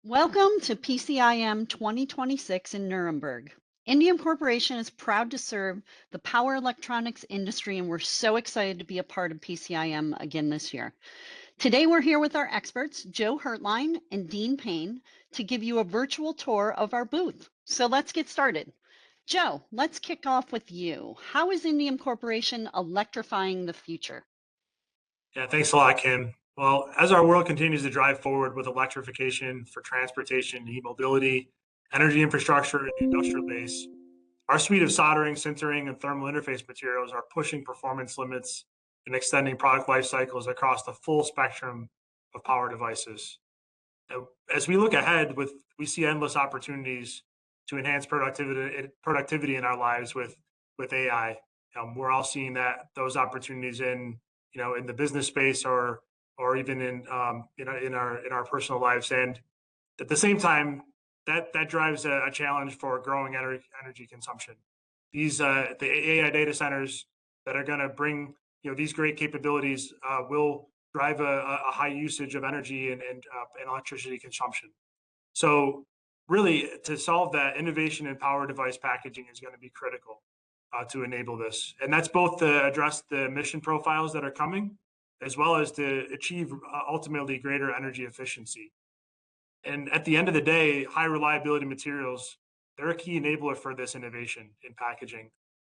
Welcome to PCIM 2026 in Nuremberg. Indium Corporation is proud to serve the power electronics industry, and we're so excited to be a part of PCIM again this year. Today, we're here with our experts, Joe Hertline and Dean Payne, to give you a virtual tour of our booth. So let's get started. Joe, let's kick off with you. How is Indium Corporation electrifying the future? Yeah, thanks a lot, Kim. Well, as our world continues to drive forward with electrification for transportation, e-mobility, energy infrastructure, and the industrial base, our suite of soldering, sintering, and thermal interface materials are pushing performance limits and extending product life cycles across the full spectrum of power devices. As we look ahead, we see endless opportunities to enhance productivity in our lives with AI. We're all seeing those opportunities in the business space or even in our personal lives, and at the same time that drives a challenge for growing energy consumption. The AI data centers that are going to bring these great capabilities will drive a high usage of energy and electricity consumption. So really, to solve that, innovation in power device packaging is going to be critical to enable this. And that's both to address the emission profiles that are coming, as well as to achieve ultimately greater energy efficiency. And at the end of the day, high reliability materials, they're a key enabler for this innovation in packaging.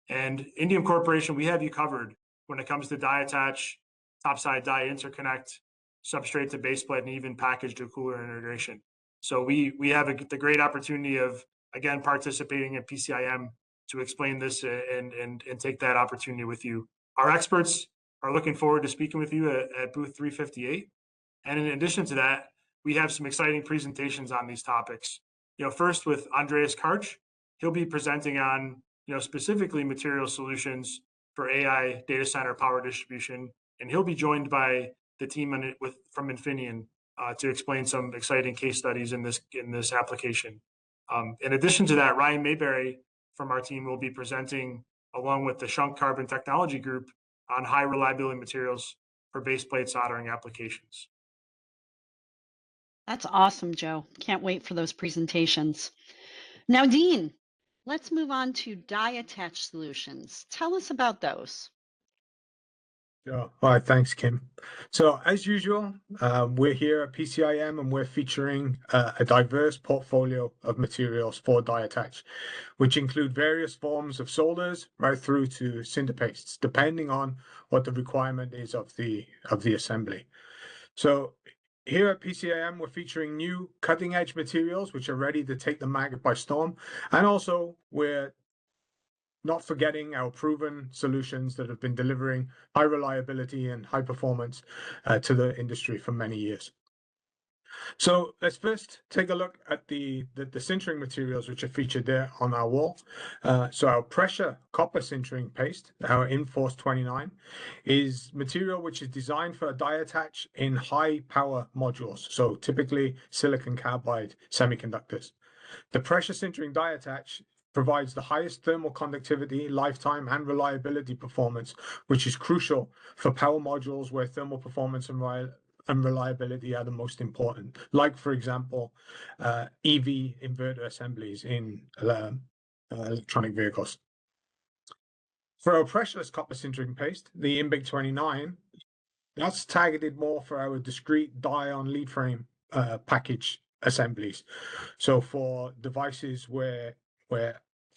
And Indium Corporation, we have you covered when it comes to die attach, topside die interconnect, substrate to base plate, and even package to cooler integration. So we have the great opportunity of, again, participating in PCIM to explain this and take that opportunity with you. Our experts are looking forward to speaking with you at booth 358. And in addition to that, we have some exciting presentations on these topics. First with Andreas Karch, he'll be presenting on, specifically material solutions for AI data center power distribution, and he'll be joined by the team from Infineon to explain some exciting case studies in this application. In addition to that, Ryan Mayberry from our team will be presenting along with the Shunk Carbon Technology Group on high reliability materials for base plate soldering applications. That's awesome, Joe. Can't wait for those presentations. Now, Dean, let's move on to die attach solutions. Tell us about those. Sure. All right, thanks, Kim. So as usual, we're here at PCIM and we're featuring a diverse portfolio of materials for die attach, which include various forms of solders right through to cinder pastes, depending on what the requirement is of the assembly. So here at PCIM, we're featuring new cutting edge materials which are ready to take the market by storm, and also we're not forgetting our proven solutions that have been delivering high reliability and high performance to the industry for many years. So let's first take a look at the sintering materials which are featured there on our wall. So our pressure copper sintering paste, our Inforce 29, is material which is designed for a die attach in high power modules, so typically silicon carbide semiconductors. The pressure sintering die attach provides the highest thermal conductivity, lifetime, and reliability performance, which is crucial for power modules where thermal performance and reliability are the most important, like, for example, EV inverter assemblies in electronic vehicles. For our pressureless copper sintering paste, the INBIC 29, that's targeted more for our discrete die on lead frame package assemblies. So for devices where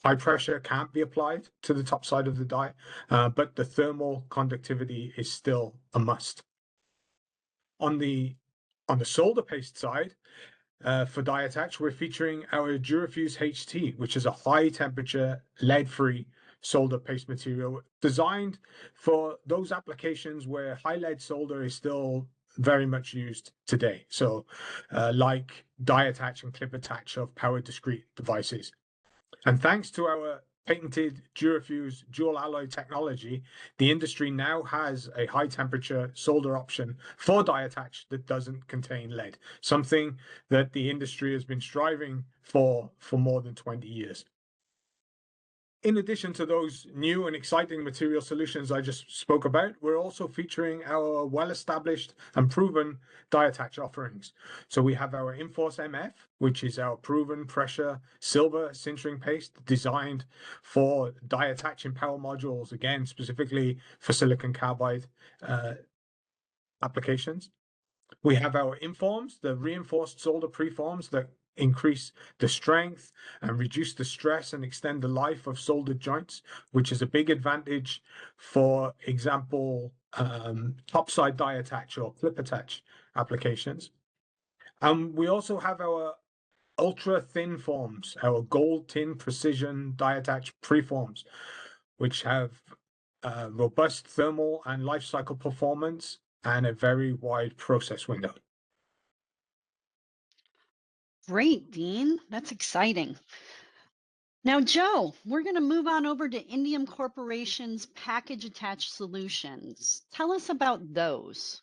high pressure can't be applied to the top side of the die, but the thermal conductivity is still a must. On the solder paste side, for die attach, we're featuring our Durafuse HT, which is a high temperature lead-free solder paste material designed for those applications where high lead solder is still very much used today. So like die attach and clip attach of power discrete devices. And thanks to our patented Durafuse dual alloy technology, the industry now has a high temperature solder option for die attach that doesn't contain lead, something that the industry has been striving for more than 20 years. In addition to those new and exciting material solutions I just spoke about, we're also featuring our well-established and proven die attach offerings. So we have our Inforce MF, which is our proven pressure silver sintering paste designed for die attach in power modules, again, specifically for silicon carbide applications. We have our Informs, the reinforced solder preforms that increase the strength and reduce the stress and extend the life of soldered joints, which is a big advantage for example, topside die attach or clip attach applications. We also have our ultra thin forms, our gold tin precision die attach preforms, which have robust thermal and life cycle performance and a very wide process window. Great, Dean. That's exciting. Now, Joe, we're going to move on over to Indium Corporation's package attached solutions. Tell us about those.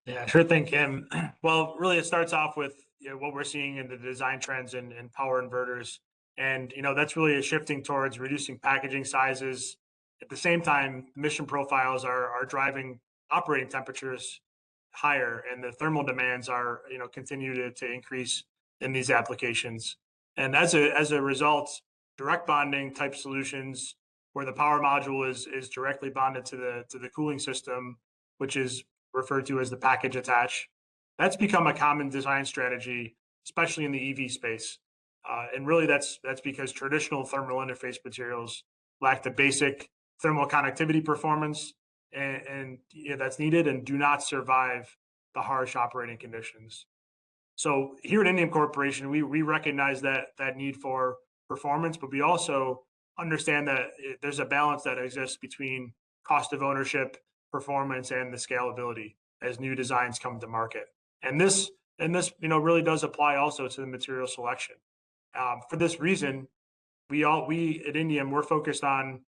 Yeah, sure thing, Kim. Well, really, it starts off with what we're seeing in the design trends in power inverters, and that's really shifting towards reducing packaging sizes. At the same time, mission profiles are driving operating temperatures higher, and the thermal demands are continue to increase in these applications. And as a result, direct bonding type solutions where the power module is directly bonded to the cooling system, which is referred to as the package attach. That's become a common design strategy, especially in the EV space. And really, that's because traditional thermal interface materials lack the basic thermal conductivity performance and that's needed and do not survive the harsh operating conditions. So here at Indium Corporation, we recognize that need for performance, but we also understand that there's a balance that exists between cost of ownership, performance, and the scalability as new designs come to market. And this really does apply also to the material selection. For this reason, we at Indium we're focused on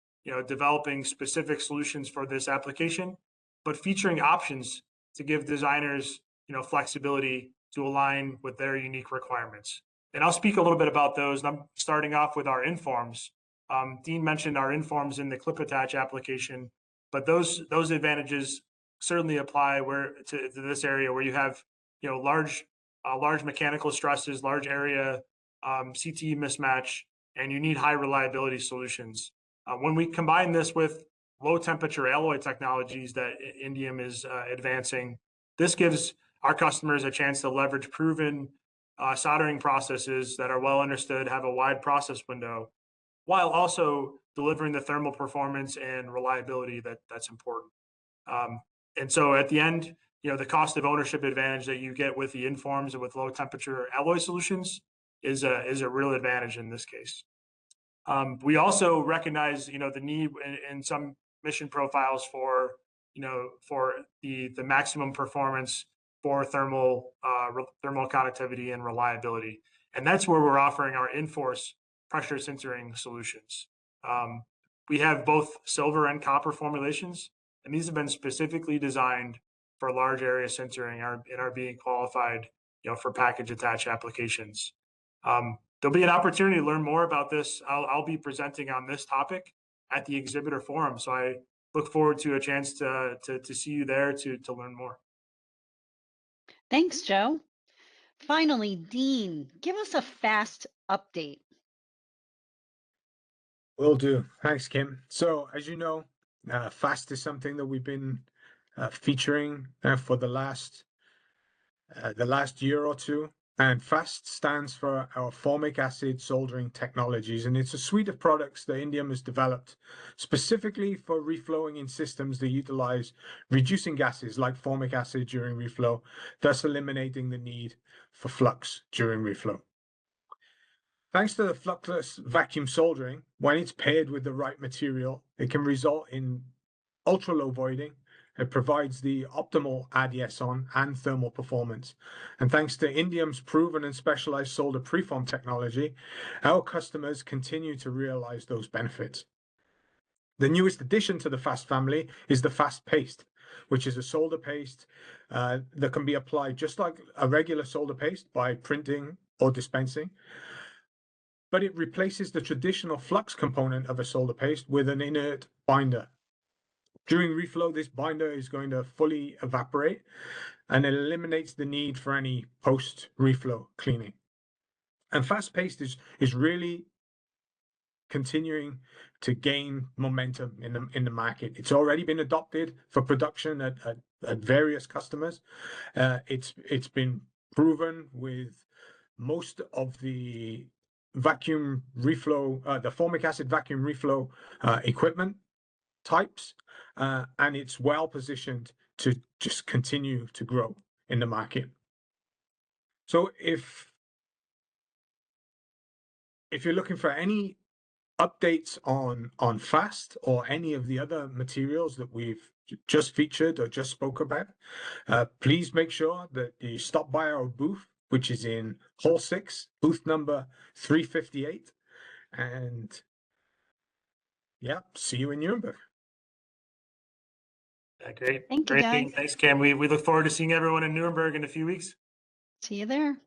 developing specific solutions for this application, but featuring options to give designers flexibility to align with their unique requirements. And I'll speak a little bit about those. And I'm starting off with our Informs. Dean mentioned our Informs in the clip attach application, but those advantages certainly apply to this area where you have large mechanical stresses, large area CTE mismatch, and you need high reliability solutions. When we combine this with low temperature alloy technologies that Indium is advancing, this gives our customers a chance to leverage proven soldering processes that are well understood, have a wide process window, while also delivering the thermal performance and reliability that's important. And so at the end, the cost of ownership advantage that you get with the Informs and with low temperature alloy solutions is a real advantage in this case. We also recognize, the need in some mission profiles for the maximum performance for thermal conductivity and reliability, and that's where we're offering our Inforce pressure sintering solutions. We have both silver and copper formulations, and these have been specifically designed for large area sintering and are being qualified, for package attach applications. There'll be an opportunity to learn more about this. I'll be presenting on this topic at the exhibitor forum, so I look forward to a chance to see you there to learn more. Thanks, Joe. Finally, Dean, give us a fast update. Will do. Thanks, Kim. So, as you know, FAST is something that we've been featuring for the last year or two. And FAST stands for our formic acid soldering technologies, and it's a suite of products that Indium has developed specifically for reflowing in systems that utilize reducing gases like formic acid during reflow, thus eliminating the need for flux during reflow. Thanks to the fluxless vacuum soldering, when it's paired with the right material, it can result in ultra-low voiding. It provides the optimal ADS-on and thermal performance. And thanks to Indium's proven and specialized solder preform technology, our customers continue to realize those benefits. The newest addition to the FAST family is the FAST paste, which is a solder paste that can be applied just like a regular solder paste by printing or dispensing. but it replaces the traditional flux component of a solder paste with an inert binder. During reflow, this binder is going to fully evaporate, and it eliminates the need for any post-reflow cleaning. And fast paste is really continuing to gain momentum in the market. It's already been adopted for production at various customers. It's been proven with most of the vacuum reflow, the formic acid vacuum reflow equipment types, and it's well positioned to just continue to grow in the market. So if you're looking for any updates on FAST or any of the other materials that we've just featured or just spoke about, please make sure that you stop by our booth, which is in Hall 6, booth number 358. And yeah, see you in Nuremberg. Yeah, great. Thank you, Great. guys. Thanks, Cam. We look forward to seeing everyone in Nuremberg in a few weeks. See you there.